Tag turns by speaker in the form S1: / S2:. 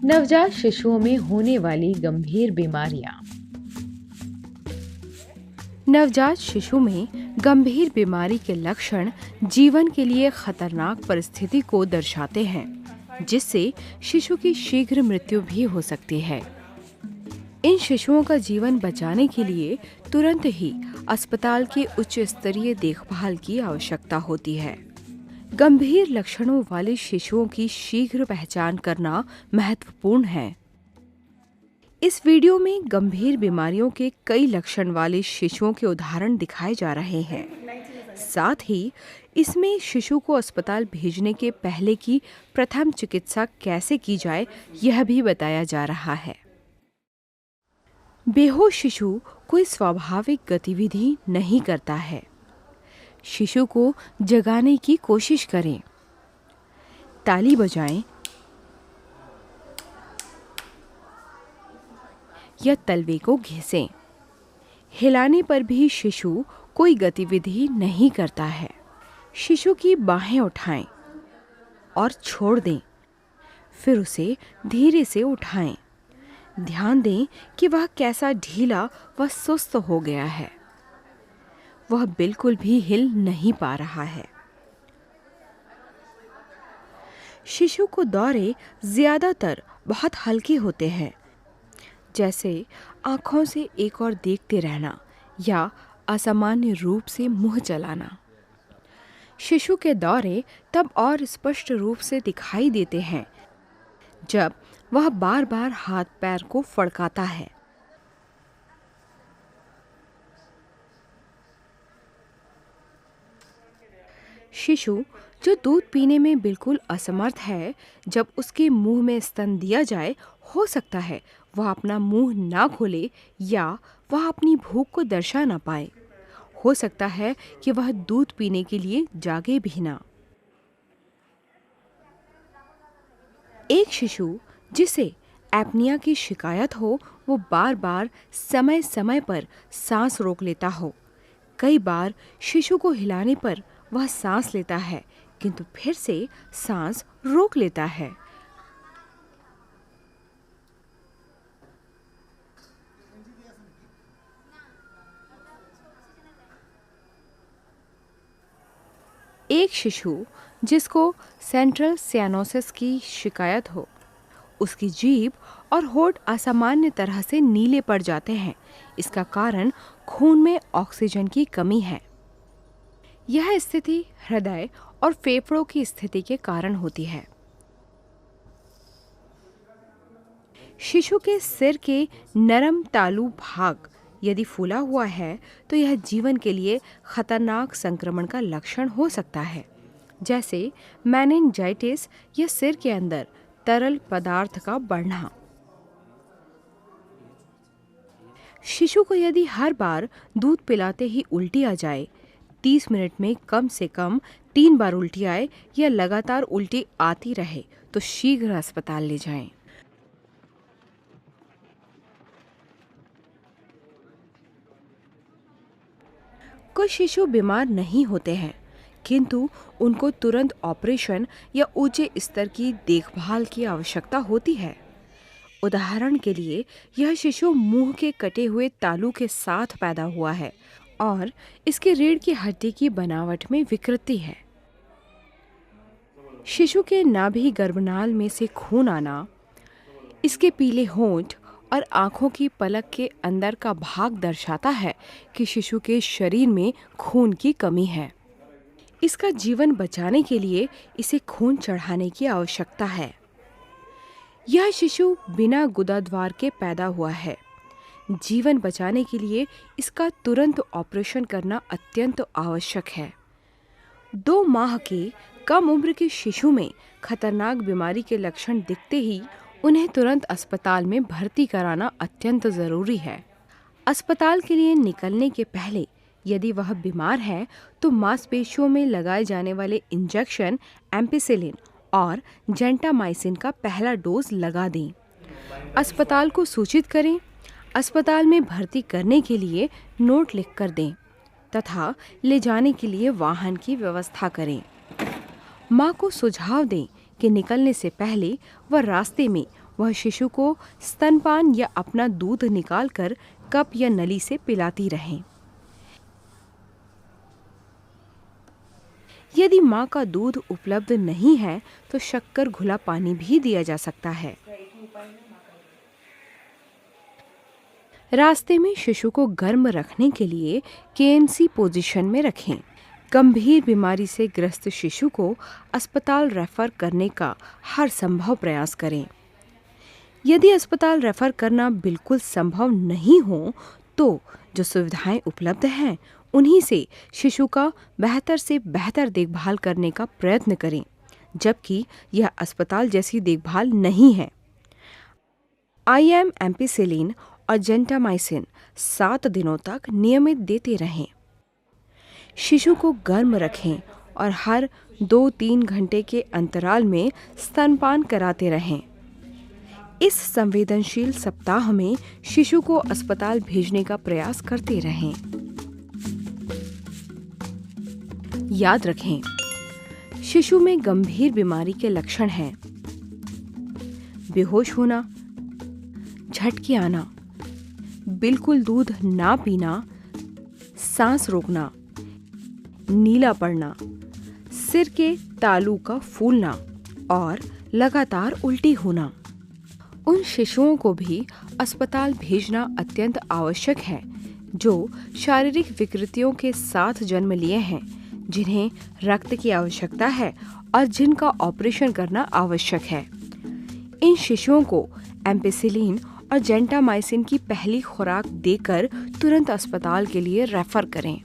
S1: नवजात शिशुओं में होने वाली गंभीर बीमारियां।
S2: नवजात शिशु में गंभीर बीमारी के लक्षण जीवन के लिए खतरनाक परिस्थिति को दर्शाते हैं, जिससे शिशु की शीघ्र मृत्यु भी हो सकती है। इन शिशुओं का जीवन बचाने के लिए तुरंत ही अस्पताल की उच्च स्तरीय देखभाल की आवश्यकता होती है। गंभीर लक्षणों वाले शिशुओं की शीघ्र पहचान करना महत्वपूर्ण है। इस वीडियो में गंभीर बीमारियों के कई लक्षण वाले शिशुओं के उदाहरण दिखाए जा रहे हैं। साथ ही इसमें शिशु को अस्पताल भेजने के पहले की प्रथम चिकित्सा कैसे की जाए, यह भी बताया जा रहा है। बेहोश शिशु कोई स्वाभाविक गतिविधि नहीं करता है। शिशु को जगाने की कोशिश करें। ताली बजाएं या तलवे को घिसें। हिलाने पर भी शिशु कोई गतिविधि नहीं करता है। शिशु की बाहें उठाएं और छोड़ दें, फिर उसे धीरे से उठाएं। ध्यान दें कि वह कैसा ढीला व सुस्त हो गया है। वह बिल्कुल भी हिल नहीं पा रहा है। शिशु को दौरे ज्यादातर बहुत हल्के होते हैं, जैसे आँखों से एक और देखते रहना या असामान्य रूप से मुंह चलाना। शिशु के दौरे तब और स्पष्ट रूप से दिखाई देते हैं जब वह बार बार हाथ पैर को फड़काता है। शिशु जो दूध पीने में बिल्कुल असमर्थ है, जब उसके मुंह में स्तन दिया जाए, हो सकता है वह अपना मुंह ना खोले या वह अपनी भूख को दर्शा ना पाए। हो सकता है कि वह दूध पीने के लिए जागे भी ना। एक शिशु जिसे एपनिया की शिकायत हो, वो बार बार समय समय पर सांस रोक लेता हो। कई बार शिशु को हिलाने पर वह सांस लेता है, किंतु फिर से सांस रोक लेता है। एक शिशु जिसको सेंट्रल साइनोसिस की शिकायत हो, उसकी जीभ और होंठ असामान्य तरह से नीले पड़ जाते हैं। इसका कारण खून में ऑक्सीजन की कमी है। यह स्थिति हृदय और फेफड़ों की स्थिति के कारण होती है। शिशु के सिर के नरम तालू भाग यदि फूला हुआ है, तो यह जीवन के लिए खतरनाक संक्रमण का लक्षण हो सकता है, जैसे मेनिंजाइटिस या सिर के अंदर तरल पदार्थ का बढ़ना। शिशु को यदि हर बार दूध पिलाते ही उल्टी आ जाए, 30 मिनट में कम से कम 3 बार उल्टी आए या लगातार उल्टी आती रहे, तो शीघ्र अस्पताल ले जाएं। कुछ शिशु बीमार नहीं होते हैं, किंतु उनको तुरंत ऑपरेशन या ऊंचे स्तर की देखभाल की आवश्यकता होती है। उदाहरण के लिए, यह शिशु मुंह के कटे हुए तालू के साथ पैदा हुआ है और इसके रीढ़ की हड्डी की बनावट में विकृति है। शिशु के नाभि गर्भनाल में से खून आना, इसके पीले होंठ और आँखों की पलक के अंदर का भाग दर्शाता है कि शिशु के शरीर में खून की कमी है। इसका जीवन बचाने के लिए इसे खून चढ़ाने की आवश्यकता है। यह शिशु बिना गुदाद्वार के पैदा हुआ है। जीवन बचाने के लिए इसका तुरंत ऑपरेशन करना अत्यंत आवश्यक है। 2 माह के कम उम्र के शिशु में खतरनाक बीमारी के लक्षण दिखते ही उन्हें तुरंत अस्पताल में भर्ती कराना अत्यंत ज़रूरी है। अस्पताल के लिए निकलने के पहले यदि वह बीमार है, तो मांसपेशियों में लगाए जाने वाले इंजेक्शन एम्पिसिलिन और जेंटामाइसिन का पहला डोज लगा दें। अस्पताल को सूचित करें। अस्पताल में भर्ती करने के लिए नोट लिख कर दें तथा ले जाने के लिए वाहन की व्यवस्था करें। माँ को सुझाव दें कि निकलने से पहले वह रास्ते में वह शिशु को स्तनपान या अपना दूध निकालकर कप या नली से पिलाती रहें। यदि मां का दूध उपलब्ध नहीं है तो शक्कर घुला पानी भी दिया जा सकता है। रास्ते में शिशु को गर्म रखने के लिए केएनसी पोजीशन में रखें। गंभीर बीमारी से ग्रस्त शिशु को अस्पताल रेफर करने का हर संभव प्रयास करें। यदि अस्पताल रेफर करना बिल्कुल संभव नहीं हो तो जो सुविधाएं उपलब्ध हैं उन्हीं से शिशु का बेहतर से बेहतर देखभाल करने का प्रयत्न करें, जबकि यह अस्पताल जैसी देखभाल नहीं है। IM एम्पिसिलिन और जेंटामाइसिन 7 दिनों तक नियमित देते रहें। शिशु को गर्म रखें और हर 2-3 घंटे के अंतराल में स्तनपान कराते रहें। इस संवेदनशील सप्ताह में शिशु को अस्पताल भेजने का प्रयास करते रहें। याद रखें, शिशु में गंभीर बीमारी के लक्षण हैं: बेहोश होना, झटके आना, बिल्कुल दूध ना पीना, सांस रोकना, नीला पड़ना, सिर के तालू का फूलना और लगातार उल्टी होना। उन शिशुओं को भी अस्पताल भेजना अत्यंत आवश्यक है जो शारीरिक विकृतियों के साथ जन्म लिए हैं, जिन्हें रक्त की आवश्यकता है और जिनका ऑपरेशन करना आवश्यक है। इन शिशुओं को एम्पिसिलिन और जेंटामाइसिन की पहली खुराक देकर तुरंत अस्पताल के लिए रेफर करें।